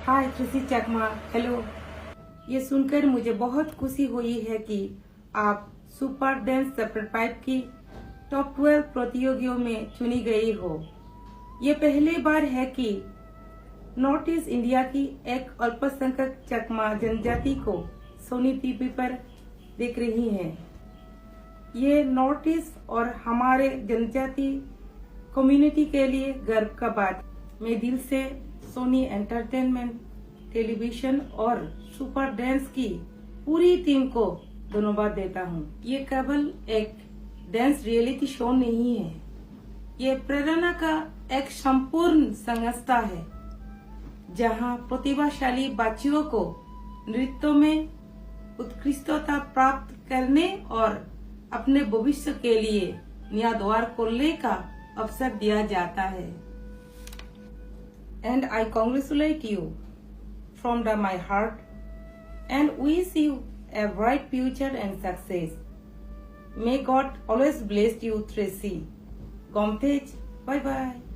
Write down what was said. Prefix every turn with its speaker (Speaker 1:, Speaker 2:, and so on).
Speaker 1: हाय Tracy चकमा, hello. ये सुनकर मुझे बहुत खुशी हुई है कि आप सुपर डांस चैप्टर 5 की टॉप 12 प्रतियोगियों में चुनी गई हो। ये पहली बार है कि नॉर्थ ईस्ट इंडिया की एक अल्पसंख्यक चकमा जनजाति को सोनी टीवी पर देख रही हैं। ये नॉर्थ ईस्ट और हमारे जनजाति कम्युनिटी के लिए गर्व का बात। मैं दिल से सोनी एंटरटेनमेंट, टेलीविजन और सुपर डांस की पूरी टीम को धन्यवाद देता हूँ। ये केवल एक डांस रियलिटी शो नहीं है, ये प्रेरणा का एक संपूर्ण संस्था है जहाँ प्रतिभाशाली बच्चियों को नृत्य में उत्कृष्टता प्राप्त करने और अपने भविष्य के लिए नया द्वार खोलने का अवसर दिया जाता है। And I congratulate you from my heart and wish you a bright future and success. May God always bless you, Tracy. Gomtej, bye bye.